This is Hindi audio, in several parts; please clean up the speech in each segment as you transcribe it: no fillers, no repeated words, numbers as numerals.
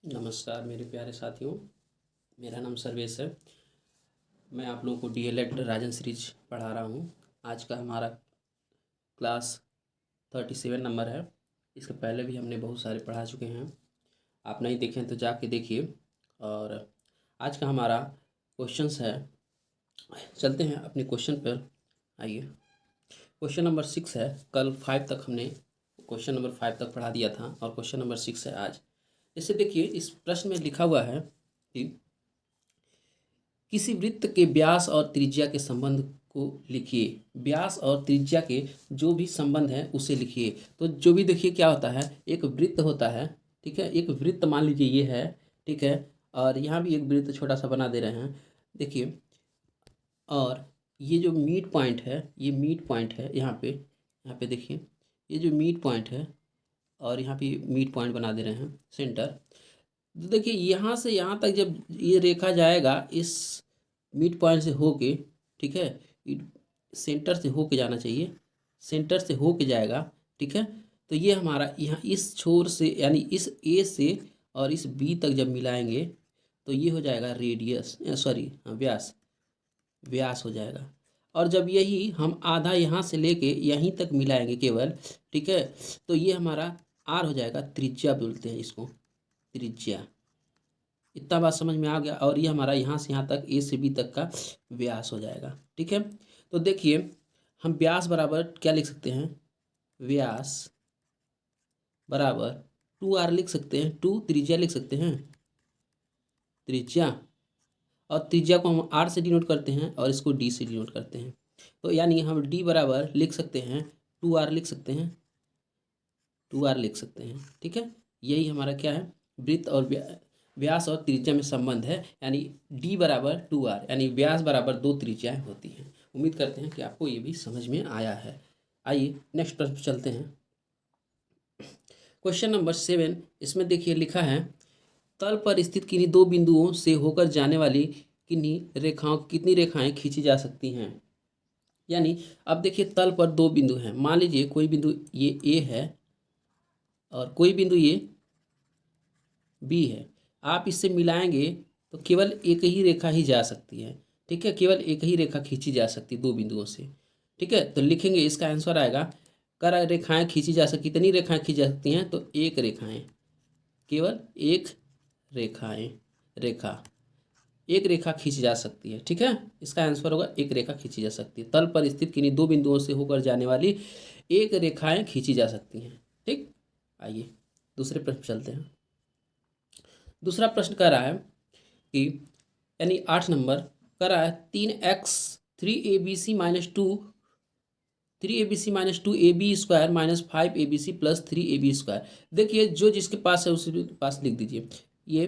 नमस्कार मेरे प्यारे साथियों, मेरा नाम सर्वेश है। मैं आप लोगों को डीएलएड राजन सीरीज पढ़ा रहा हूँ। आज का हमारा क्लास 37 नंबर है। इसके पहले भी हमने बहुत सारे पढ़ा चुके हैं। आप नहीं देखें तो जाके देखिए। और आज का हमारा क्वेश्चंस है। चलते हैं अपने क्वेश्चन पर। आइए, क्वेश्चन नंबर 6 है। कल 5 तक हमने क्वेश्चन नंबर 5 तक पढ़ा दिया था और क्वेश्चन नंबर 6 है आज। इसे देखिए, इस प्रश्न में लिखा हुआ है कि किसी वृत्त के व्यास और त्रिज्या के संबंध को लिखिए। व्यास और त्रिज्या के जो भी संबंध है उसे लिखिए। तो जो भी देखिए क्या होता है, एक वृत्त होता है, ठीक है। एक वृत्त मान लीजिए ये है, ठीक है। और यहाँ भी एक वृत्त छोटा सा बना दे रहे हैं, देखिए। और ये जो मिड पॉइंट है, ये मिड पॉइंट है यहाँ पे देखिए, ये जो मिड पॉइंट है और यहाँ पे मिड पॉइंट बना दे रहे हैं, सेंटर। तो देखिए यहाँ से यहाँ तक जब ये रेखा जाएगा इस मिड पॉइंट से होके, ठीक है, सेंटर से होके जाना चाहिए, सेंटर से होके जाएगा, ठीक है। तो ये हमारा यहाँ इस छोर से यानी इस ए से और इस बी तक जब मिलाएंगे तो ये हो जाएगा रेडियस, सॉरी व्यास, व्यास हो जाएगा। और जब यही हम आधा यहाँ से लेके यहीं तक मिलाएंगे केवल, ठीक है, तो ये हमारा आर हो जाएगा, त्रिज्या बोलते हैं इसको, त्रिज्या। इतना बात समझ में आ गया। और ये हमारा यहाँ से यहाँ तक ए से बी तक का व्यास हो जाएगा, ठीक है। तो देखिए, हम व्यास बराबर क्या लिख सकते हैं, व्यास बराबर 2r लिख सकते हैं, 2 त्रिज्या लिख सकते हैं, त्रिज्या। और त्रिज्या को हम r से डिनोट करते हैं और इसको d से डिनोट करते हैं। तो यानी हम d बराबर लिख सकते हैं 2r लिख सकते हैं, 2r लिख सकते हैं, ठीक है। यही हमारा क्या है, वृत्त और व्यास और त्रिज्या में संबंध है। यानी d बराबर 2r, यानी व्यास बराबर 2 त्रिज्याएं होती हैं। उम्मीद करते हैं कि आपको ये भी समझ में आया है। आइए नेक्स्ट प्रश्न पर चलते हैं। क्वेश्चन नंबर 7, इसमें देखिए लिखा है, तल पर स्थित किन्हीं दो बिंदुओं से होकर जाने वाली कितनी रेखाएं खींची जा सकती हैं। यानी अब देखिए, तल पर दो बिंदु हैं। मान लीजिए कोई बिंदु ये ए है और कोई बिंदु ये बी है। आप इससे मिलाएंगे तो केवल एक ही रेखा ही जा सकती है, ठीक है। केवल एक ही रेखा खींची जा सकती है दो बिंदुओं से, ठीक है। तो लिखेंगे, इसका आंसर आएगा, कर रेखाएं खींची जा सकती, कितनी रेखाएं खींची जा सकती हैं, तो एक रेखाएं, केवल एक रेखाएं, एक रेखा खींची जा सकती है, ठीक है। इसका आंसर होगा एक रेखा खींची जा सकती है। तल पर स्थित किन्हीं दो बिंदुओं से होकर जाने वाली एक रेखाएं खींची जा सकती हैं, ठीक। आइए दूसरे प्रश्न पर चलते हैं। दूसरा प्रश्न कह रहा है कि यानी 8 नंबर कह रहा है, 3x 3abc minus 2 3abc minus 2ab² minus 5abc plus 3ab²। देखिए, जो जिसके पास है उसके पास लिख दीजिए। ये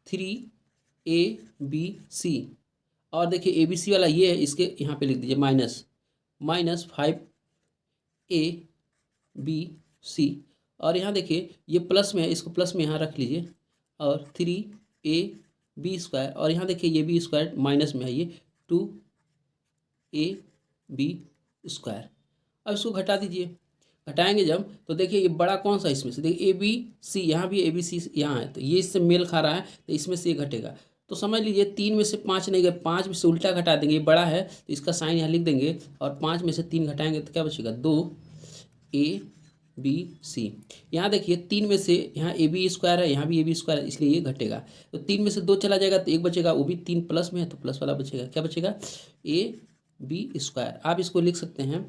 3abc और देखिए abc वाला ये है, इसके यहाँ पे लिख दीजिए माइनस 5abc। और यहाँ देखिए ये प्लस में है, इसको प्लस में यहाँ रख लीजिए। और 3ab² और यहाँ देखिए ये b² माइनस में है, ये 2ab²। अब इसको घटा दीजिए। घटाएंगे जब तो देखिए ये बड़ा कौन सा इसमें से, देखिए ABC, यहाँ भी ABC यहाँ है, तो ये इससे मेल खा रहा है, तो इसमें से ये घटेगा। तो समझ लीजिए 3 में से 5 नहीं गए, 5 में से उल्टा घटा देंगे, ये बड़ा है तो इसका साइन यहाँ लिख देंगे। और 5 में से 3 घटाएंगे तो क्या बचेगा, 2abc। यहाँ देखिए 3 में से यहाँ ab² है, यहाँ भी ab² है, इसलिए ये घटेगा। तो 3 में से 2 चला जाएगा तो 1 बचेगा, वो भी 3 प्लस में है तो प्लस वाला बचेगा, क्या बचेगा, ab²। आप इसको लिख सकते हैं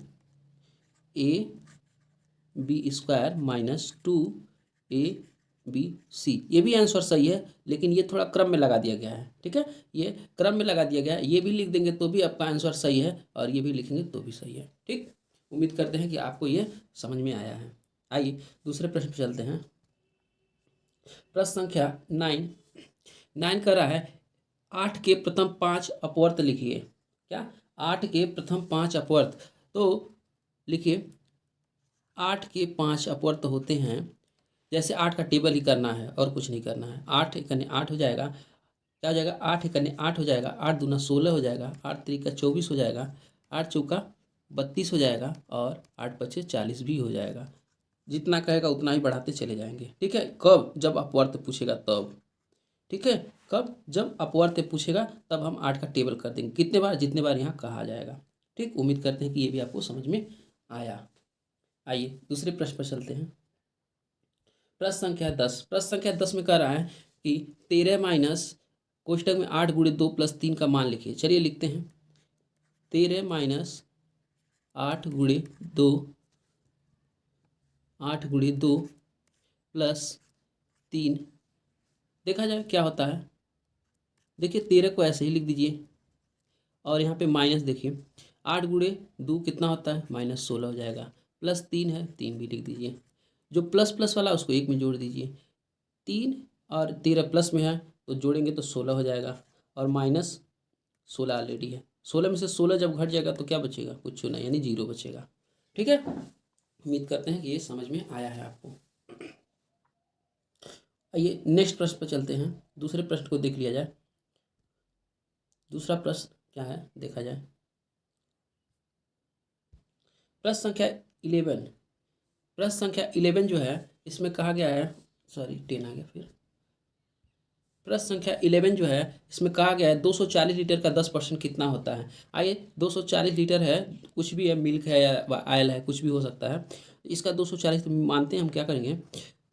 ab² माइनस 2abc। ये भी आंसर सही है, लेकिन ये थोड़ा क्रम में लगा दिया गया है, ठीक है। ये क्रम में लगा दिया गया है, ये भी लिख देंगे तो भी आपका आंसर सही है और ये भी लिखेंगे तो भी सही है, ठीक। उम्मीद करते हैं कि आपको ये समझ में आया है। आइए दूसरे प्रश्न पर चलते हैं। प्रश्न संख्या 9 कर रहा है, 8 के प्रथम 5 अपवर्त लिखिए। क्या, 8 के प्रथम 5 अपवर्त। तो लिखिए 8 के 5 अपवर्त होते हैं, जैसे 8 का टेबल ही करना है और कुछ नहीं करना है। 8 एकने 8 हो जाएगा, क्या हो जाएगा, 8 एकने 8 हो जाएगा, 8 दूना 16 हो जाएगा, 8 त्रिका 24 हो जाएगा, 8 चौका 32 हो जाएगा और 8 पचे 40 भी हो जाएगा। जितना कहेगा उतना ही बढ़ाते चले जाएंगे। ठीक है, कब? जब अपवर्त पूछेगा तब। ठीक है, कब? जब अपवर्त पूछेगा तब हम 8 का टेबल कर देंगे। कितने बार? जितने बार यहाँ कहा जाएगा। ठीक, उम्मीद करते हैं कि ये भी आपको समझ में आया। आइए दूसरे प्रश्न पर चलते हैं। प्रश्न संख्या 10। प्रश्न संख्या 10 में कह रहा है कि 13 माइनस कोष्टक में 8 गुणे 2 प्लस 3 का मान लिखिए। चलिए लिखते हैं। 13 माइनस 8 गुणे 2, 8 गुणे 2 प्लस 3, देखा जाए क्या होता है। देखिए 13 को ऐसे ही लिख दीजिए और यहाँ पे माइनस देखिए 8 गुणे 2 कितना होता है? -16 हो जाएगा। प्लस 3 है, 3 भी लिख दीजिए। जो प्लस प्लस वाला उसको 1 में जोड़ दीजिए। 3 और 13 प्लस में है तो जोड़ेंगे तो 16 हो जाएगा और -16 ऑलरेडी है। 16 में से 16 जब घट जाएगा तो क्या बचेगा? कुछ नहीं, यानी 0 बचेगा। ठीक है, उम्मीद करते हैं कि ये समझ में आया है आपको। आइए नेक्स्ट प्रश्न पर चलते हैं। दूसरे प्रश्न को देख लिया जाए। दूसरा प्रश्न क्या है देखा जाए। प्रश्न संख्या 11। प्रश्न संख्या 11 जो है इसमें कहा गया है, सॉरी 10 आ गया फिर। प्रश्न संख्या 11 जो है इसमें कहा गया है 240 लीटर का 10% कितना होता है। आइए 240 लीटर है, कुछ भी है, मिल्क है या ऑयल है, कुछ भी हो सकता है। इसका 240 तो मानते हैं हम, क्या करेंगे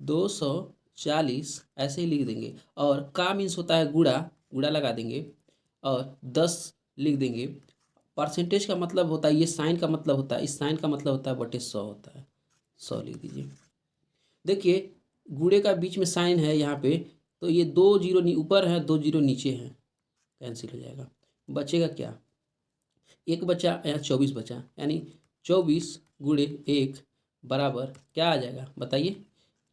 240 ऐसे ही लिख देंगे और का मीन्स होता है गुड़ा, गुड़ा लगा देंगे और 10 लिख देंगे। परसेंटेज का मतलब होता है, ये साइन का मतलब होता है, इस साइन का मतलब होता है बटे 100 होता है। 100 लिख दीजिए। देखिए गुड़े का बीच में साइन है यहाँ पे, तो ये 2 जीरो ऊपर है, 2 जीरो नीचे है, कैंसिल हो जाएगा। बचेगा क्या? 1 बचा, यहाँ 24 बचा, यानी 24 गुणे 1 बराबर क्या आ जाएगा बताइए?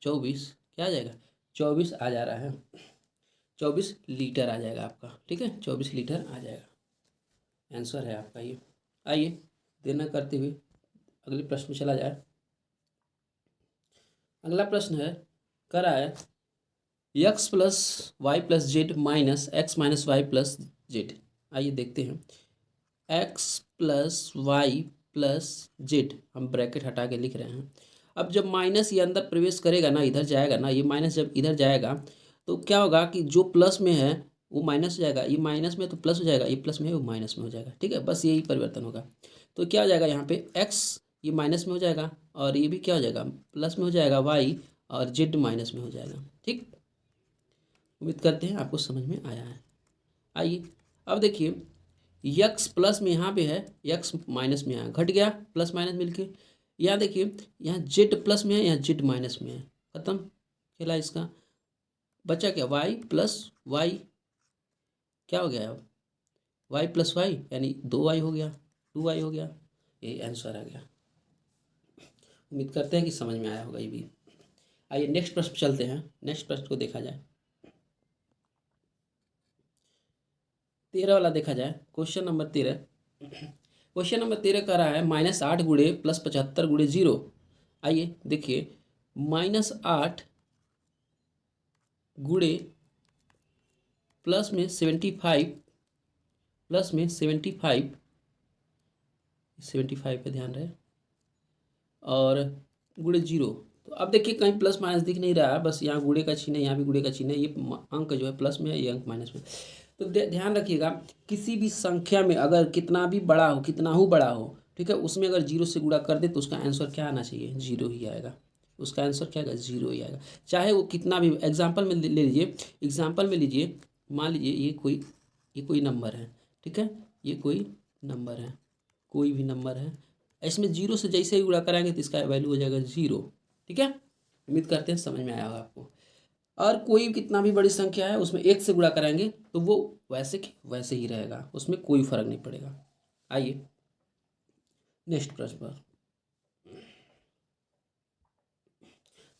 24 क्या आ जाएगा? 24 आ जा रहा है, 24 लीटर आ जाएगा आपका। ठीक है, 24 लीटर आ जाएगा, आंसर है आपका ये। आइए देर न करते हुए अगले प्रश्न में चला जाए। अगला प्रश्न है, कह रहा है x plus Y plus Z minus X minus Y plus Z. आइए देखते हैं। x plus Y plus Z, हम ब्रैकेट हटा के लिख रहे हैं। अब जब माइनस ये अंदर प्रवेश करेगा ना, इधर जाएगा ना, ये माइनस जब इधर जाएगा तो क्या होगा कि जो प्लस में है वो माइनस हो जाएगा, ये माइनस में तो प्लस हो जाएगा, ये प्लस में है वो माइनस में हो जाएगा। ठीक है, बस यही परिवर्तन होगा। तो क्या हो जाएगा यहाँ पे x ये माइनस में हो जाएगा और ये भी क्या हो जाएगा? प्लस में हो जाएगा y, और z माइनस में हो जाएगा। ठीक, उम्मीद करते हैं आपको समझ में आया है। आइए अब देखिए यक्स प्लस में यहाँ पे है, यक्स माइनस में यहाँ घट गया, प्लस माइनस मिलके। यहाँ देखिए यहाँ जेड प्लस में है, यहाँ जेड माइनस में है, खत्म खेला इसका। बचा क्या? वाई प्लस वाई, क्या हो गया अब? वाई प्लस वाई यानी 2y हो गया, 2y हो गया, ये आंसर आ गया। उम्मीद करते हैं कि समझ में आया होगा ये भी। आइए नेक्स्ट प्रश्न पे चलते हैं। नेक्स्ट प्रश्न को देखा जाए, 13 वाला देखा जाए। Question number 13। क्वेश्चन नंबर 13 कह रहा है -8 गुणे प्लस 75 गुणे 0। आइए देखिए -8 गुणे प्लस में 75, प्लस में 75, 75 पे ध्यान रहे, और गुणे 0। तो अब देखिए कहीं प्लस माइनस दिख नहीं रहा है, बस यहाँ गुणे का चिन्ह है, यहाँ भी गुणे का चिन्ह है, ये अंक जो है प्लस में है, ये अंक माइनस में। तो ध्यान रखिएगा, किसी भी संख्या में अगर कितना भी बड़ा हो, कितना हो बड़ा हो, ठीक है, उसमें अगर 0 से गुणा कर दे तो उसका आंसर क्या आना चाहिए? 0 ही आएगा। उसका आंसर क्या आएगा? 0 ही आएगा, चाहे वो कितना भी। एग्जाम्पल में ले लीजिए, एग्जाम्पल में लीजिए, मान लीजिए ये कोई नंबर है, ठीक है, ये कोई नंबर है, कोई भी नंबर है, इसमें 0 से जैसे ही गुणा कराएंगे तो इसका वैल्यू हो जाएगा 0। ठीक है, उम्मीद करते हैं समझ में आया होगा आपको। और कोई कितना भी बड़ी संख्या है उसमें 1 से गुणा कराएंगे तो वो वैसे कि वैसे ही रहेगा, उसमें कोई फर्क नहीं पड़ेगा। आइए नेक्स्ट प्रश्न पर।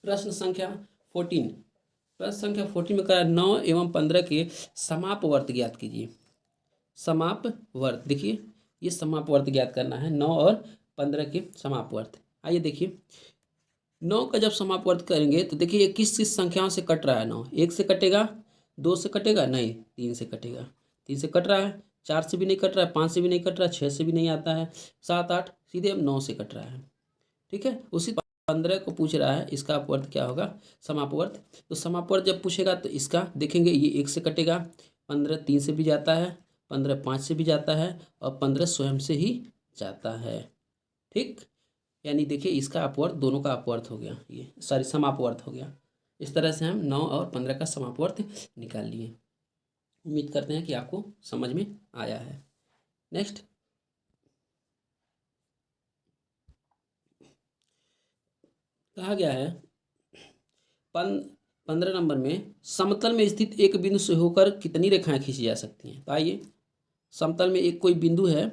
प्रश्न संख्या 14। प्रश्न संख्या 14 में कहा 9 एवं 15 के समापवर्त ज्ञात कीजिए। समापवर्त, देखिए ये समापवर्त ज्ञात करना है, 9 और 15 के समापवर्त। आइए देखिए 9 का जब समापवर्त करेंगे तो देखिए ये किस किस संख्याओं से कट रहा है। 9 1 से कटेगा, 2 से कटेगा नहीं, 3 से कटेगा, 3 से कट रहा है, 4 से भी नहीं कट रहा है, 5 से भी नहीं कट रहा है, 6 से भी नहीं आता है, 7 8 सीधे अब 9 से कट रहा है। ठीक है, उसी 15 को पूछ रहा है, इसका अपवर्त क्या होगा, समापवर्त। तो समापवर्त जब पूछेगा तो इसका देखेंगे, ये 1 से कटेगा, 15 3 से भी जाता है, 15 5 से भी जाता है, और 15 स्वयं से ही जाता है। ठीक, यानी देखिए इसका अपवर्त, दोनों का अपवर्त हो गया, ये सॉरी समापवर्त हो गया। इस तरह से हम 9 और 15 का समापवर्त निकाल लिए। उम्मीद करते हैं कि आपको समझ में आया है। नेक्स्ट, कहा गया है 15 नंबर में, समतल में स्थित एक बिंदु से होकर कितनी रेखाएं खींची जा सकती हैं। तो आइए, समतल में एक कोई बिंदु है,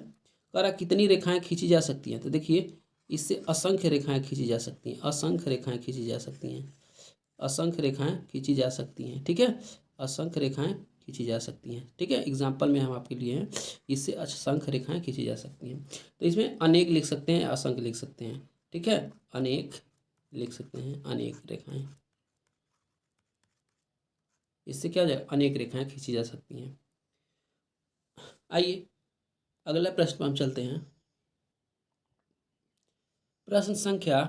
कह रहा कितनी रेखाएं खींची जा सकती हैं। तो देखिए, इससे असंख्य रेखाएं खींची जा सकती हैं, असंख्य रेखाएं खींची जा सकती हैं, असंख्य रेखाएं खींची जा सकती हैं। ठीक है, असंख्य रेखाएं खींची जा सकती हैं। ठीक है, एग्जाम्पल में हम आपके लिए हैं, इससे असंख्य रेखाएं खींची जा सकती हैं। तो इसमें अनेक लिख सकते हैं, असंख्य लिख सकते हैं। ठीक है, अनेक लिख सकते हैं, अनेक रेखाएं, इससे क्या हो जाएगा, अनेक रेखाएं खींची जा सकती हैं। आइए अगला प्रश्न पर हम चलते हैं। प्रश्न संख्या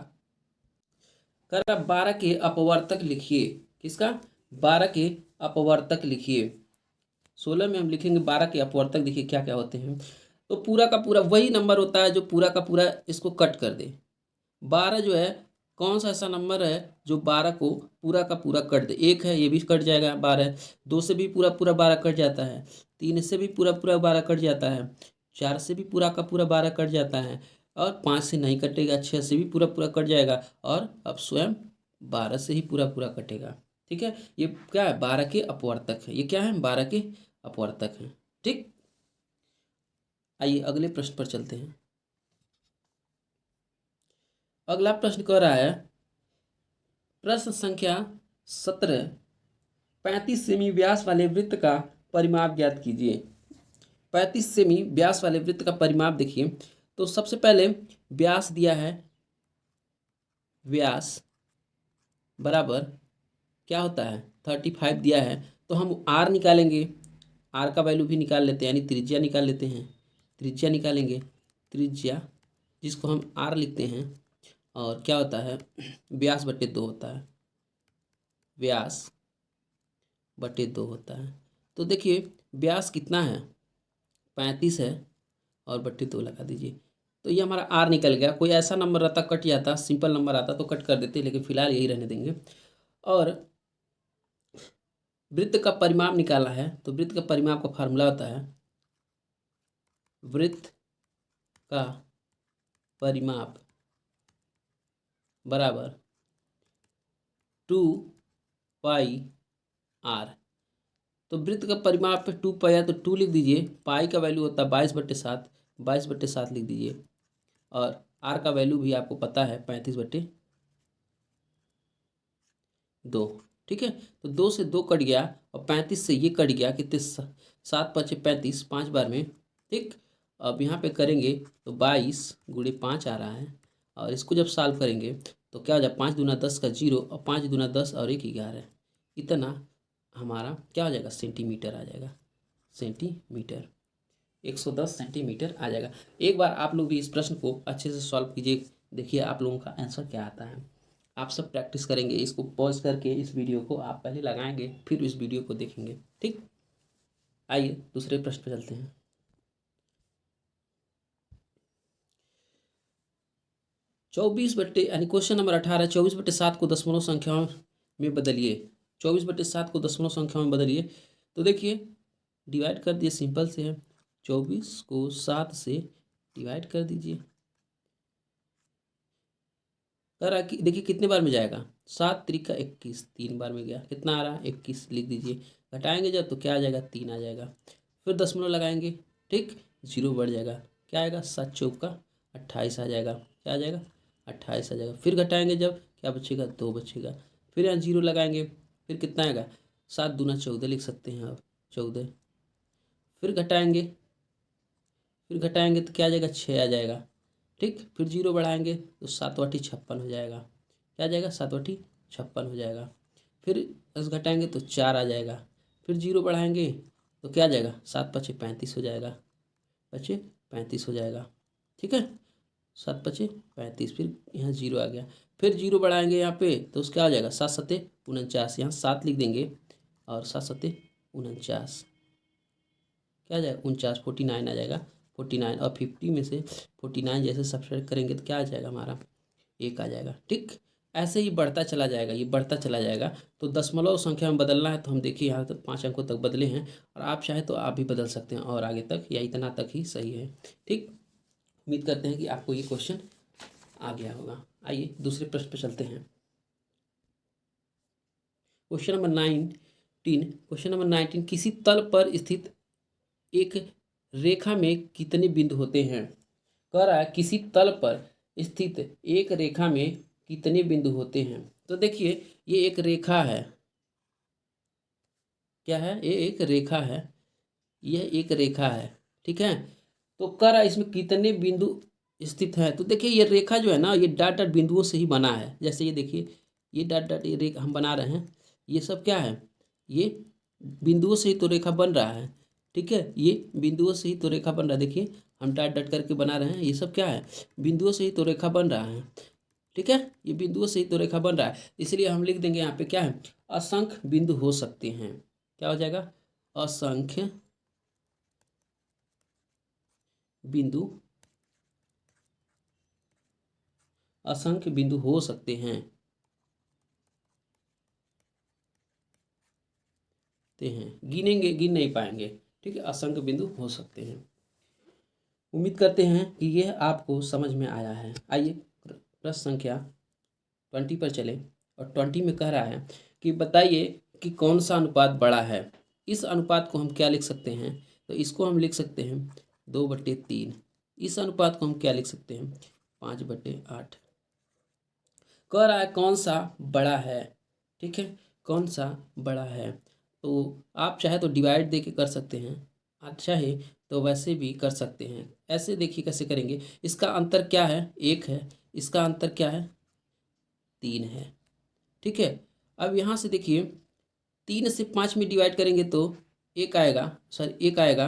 12 के अपवर्तक लिखिए। किसका, 12 के अपवर्तक लिखिए। 16 में हम लिखेंगे 12 के अपवर्तक, देखिए क्या क्या होते हैं। तो पूरा का पूरा वही नंबर होता है जो पूरा का पूरा इसको कट कर दे। 12 जो है, कौन सा ऐसा नंबर है जो 12 को पूरा का पूरा कट दे। 1 है, ये भी कट जाएगा 12, 2 से भी पूरा पूरा 12 कट जाता है, 3 से भी पूरा पूरा 12 कट जाता है, 4 से भी पूरा का पूरा 12 कट जाता है, और 5 से नहीं कटेगा, 6 से भी पूरा पूरा कट जाएगा, और अब स्वयं 12 से ही पूरा पूरा कटेगा। ठीक है, ये क्या है, 12 के अपवर्तक है। ये क्या है, 12 के अपवर्तक है। ठीक, आइए अगले प्रश्न पर चलते हैं। अगला प्रश्न कह रहा है, प्रश्न संख्या 17, 35 सेमी व्यास वाले वृत्त का परिमाप ज्ञात कीजिए। 35 सेमी व्यास वाले वृत्त का परिमाप देखिए, तो सबसे पहले व्यास दिया है, व्यास बराबर क्या होता है, 35 दिया है। तो हम आर निकालेंगे, आर का वैल्यू भी निकाल लेते हैं, यानी त्रिज्या निकाल लेते हैं, त्रिज्या निकालेंगे, त्रिज्या जिसको हम आर लिखते हैं, और क्या होता है, व्यास बटे 2 होता है, व्यास बटे 2 होता है। तो देखिए व्यास कितना है, 35 है, और बटे 2 लगा दीजिए, तो ये हमारा आर निकल गया। कोई ऐसा नंबर रहता कट जाता, सिंपल नंबर आता तो कट कर देते, लेकिन फिलहाल यही रहने देंगे। और वृत्त का परिमाप निकाला है, तो वृत्त का परिमाप का फार्मूला होता है, वृत्त का परिमाप बराबर 2πr। तो वृत्त का परिमाप पे 2π है, तो 2 लिख दीजिए, पाई का वैल्यू होता है 22/7, 22/7 लिख दीजिए, और आर का वैल्यू भी आपको पता है 35/2। ठीक है, तो 2 से 2 कट गया, और 35 से ये कट गया, कितने, 7 5 35, 5 बार में। ठीक, अब यहाँ पे करेंगे तो 22 × 5 आ रहा है, और इसको जब सॉल्व करेंगे तो क्या हो जाए, 5 दूना 10 का 0, और 5 दूना 10 और 1 11, इतना हमारा क्या हो जाएगा, सेंटीमीटर आ जाएगा, सेंटीमीटर, 110 सेंटीमीटर आ जाएगा। एक बार आप लोग भी इस प्रश्न को अच्छे से सॉल्व कीजिए, देखिए आप लोगों का आंसर क्या आता है। आप सब प्रैक्टिस करेंगे, इसको पॉज करके इस वीडियो को आप पहले लगाएंगे, फिर इस वीडियो को देखेंगे। ठीक, आइए दूसरे प्रश्न पर चलते हैं। 24 बट्टे यानी क्वेश्चन नंबर 18, 24/7 को दशमलव संख्याओं में बदलिए। 24/7 को दशमलव संख्याओं में बदलिए। तो देखिए डिवाइड कर दिए, सिंपल से है, 24 को 7 से डिवाइड कर दीजिए। कह रहा कि देखिए कितने बार में जाएगा, 7 3 का 21, 3 बार में गया, कितना आ रहा है, 21 लिख दीजिए। घटाएंगे जब तो क्या आ जाएगा, 3 आ जाएगा, फिर दशमलव लगाएंगे, ठीक, 0 बढ़ जाएगा, क्या आएगा, 7 चौक का 28 आ जाएगा, क्या आ जाएगा, 28 आ जाएगा। फिर घटाएंगे जब, क्या बचेगा, 2 बचेगा, फिर यहाँ 0 लगाएंगे, फिर कितना आएगा, 7 दूना 14 लिख सकते हैं आप, 14। फिर घटाएंगे तो क्या आ जाएगा, 6 आ जाएगा, ठीक। फिर 0 बढ़ाएंगे तो 7 × 56 हो जाएगा, क्या आ जाएगा, 7 × 56 हो जाएगा। फिर 10 घटाएंगे तो 4 आ जाएगा, फिर 0 बढ़ाएंगे तो क्या आ जाएगा, 7 × 5 = 35 हो जाएगा, 35 हो जाएगा, ठीक है। 7 पचे 35, फिर यहाँ 0 आ गया, फिर 0 बढ़ाएंगे यहाँ पे तो उसका क्या हो जाएगा 7 सत्ते 49, यहाँ 7 लिख देंगे और 7 सत्ते 49, क्या आ जाएगा 49, 49 आ जाएगा 49, और 50 में से 49 जैसे सब्ट्रैक्ट करेंगे तो क्या आ जाएगा हमारा 1 आ जाएगा। ठीक, ऐसे ही बढ़ता चला जाएगा, ये बढ़ता चला जाएगा। तो दशमलव संख्या में बदलना है तो हम देखिए यहाँ तक 5 अंकों तक बदले हैं, और आप चाहे तो आप भी बदल सकते हैं और आगे तक, या इतना तक ही सही है। ठीक, उम्मीद करते हैं कि आपको ये क्वेश्चन आ गया होगा। आइए दूसरे प्रश्न पर चलते हैं। क्वेश्चन नंबर 19, किसी तल पर स्थित एक रेखा में कितने बिंदु होते हैं। कह रहा है किसी तल पर स्थित एक रेखा में कितने बिंदु होते हैं। तो देखिए ये एक रेखा है, क्या है, ये एक रेखा है, यह एक रेखा है। ठीक है, तो कह रहा है इसमें कितने बिंदु स्थित है। तो देखिए ये रेखा जो है ना, ये डॉट डॉट बिंदुओं से ही बना है। जैसे ये देखिए ये डॉट डॉट ये रेखा हम बना रहे हैं, ये सब क्या है, ये बिंदुओं से ही तो रेखा बन रहा है। ठीक है, ये बिंदुओं से ही तो रेखा बन रहा है। देखिए हम डॉट डॉट करके बना रहे हैं, ये सब क्या है, बिंदुओं से ही तो रेखा बन रहा है। ठीक है, ये बिंदुओं से ही तो रेखा बन रहा है, इसलिए हम लिख देंगे यहाँ पे क्या है, असंख्य बिंदु हो सकते हैं। क्या हो जाएगा, असंख्य बिंदु, असंख्य बिंदु हो सकते हैं गिनेंगे गिन नहीं पाएंगे। ठीक है, असंख्य बिंदु हो सकते हैं। उम्मीद करते हैं कि यह आपको समझ में आया है। आइए प्रश्न संख्या 20 पर चले, और 20 में कह रहा है कि बताइए कि कौन सा अनुपात बड़ा है। इस अनुपात को हम क्या लिख सकते हैं, तो इसको हम लिख सकते हैं 2/3। इस अनुपात को हम क्या लिख सकते हैं 5/8। कह रहा है कौन सा बड़ा है। ठीक है, कौन सा बड़ा है, तो आप चाहे तो डिवाइड दे के कर सकते हैं, आप चाहे तो वैसे भी कर सकते हैं। ऐसे देखिए कैसे करेंगे, इसका अंतर क्या है 1 है, इसका अंतर क्या है 3 है। ठीक है, अब यहाँ से देखिए 3 से 5 में डिवाइड करेंगे तो 1 आएगा, सॉरी 1 आएगा,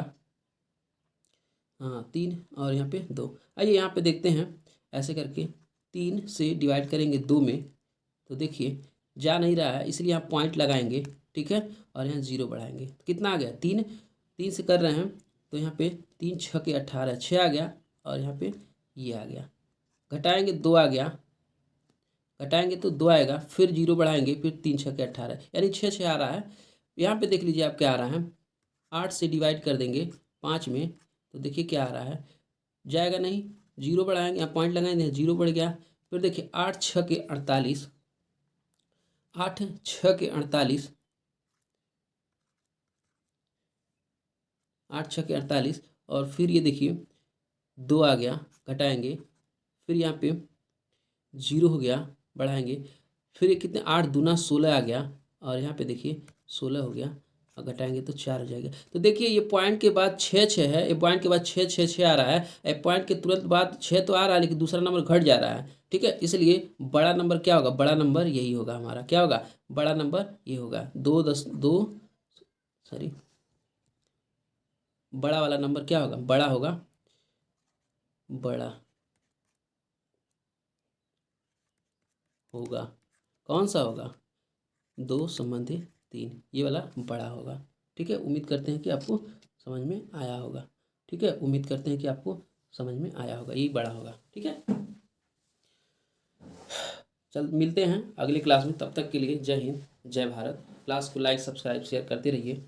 हाँ 3 और यहाँ पे 2। आइए यहाँ पे देखते हैं, ऐसे करके 3 से डिवाइड करेंगे 2 में तो देखिए जा नहीं रहा है, इसलिए यहाँ पॉइंट लगाएंगे। ठीक है, और यहाँ 0 बढ़ाएंगे तो कितना आ गया 3, 3 से कर रहे हैं तो यहाँ पे 3 6 के 18, 6 आ गया, और यहाँ पे ये आ गया, घटाएंगे 2 आ गया, घटाएंगे तो 2 आएगा, फिर 0 बढ़ाएंगे, फिर 3 6 के 18, यानी 6 6 आ रहा है। यहाँ पे देख लीजिए आप क्या आ रहा है, 8 से डिवाइड कर देंगे 5 में तो देखिए क्या आ रहा है, जाएगा नहीं, 0 बढ़ाएंगे, यहाँ पॉइंट लगाएंगे 0 बढ़ गया। फिर देखिए 8 6 के 48, 8 6 के 48, 8 6 के 48, और फिर ये देखिए 2 आ गया, घटाएंगे, फिर यहाँ पे 0 हो गया, बढ़ाएंगे, फिर ये कितने 8 दूना 16 आ गया, और यहाँ पे देखिए 16 हो गया, और घटाएंगे तो 4 हो जाएगा। तो देखिए ये पॉइंट के बाद 6 6 है, ये पॉइंट के बाद 6 6 6 आ रहा है, ये पॉइंट के तुरंत बाद 6 तो आ रहा है लेकिन दूसरा नंबर घट जा रहा है। ठीक है, इसलिए बड़ा नंबर क्या होगा, बड़ा नंबर यही होगा हमारा, क्या होगा बड़ा नंबर ये होगा 2 सॉरी बड़ा वाला नंबर क्या होगा, बड़ा होगा, बड़ा होगा, कौन सा होगा 2/3, ये वाला बड़ा होगा। ठीक है, उम्मीद करते हैं कि आपको समझ में आया होगा। ठीक है, उम्मीद करते हैं कि आपको समझ में आया होगा, यही बड़ा होगा। ठीक है, चल मिलते हैं अगली क्लास में, तब तक के लिए जय हिंद जय भारत। क्लास को लाइक सब्सक्राइब शेयर करते रहिए।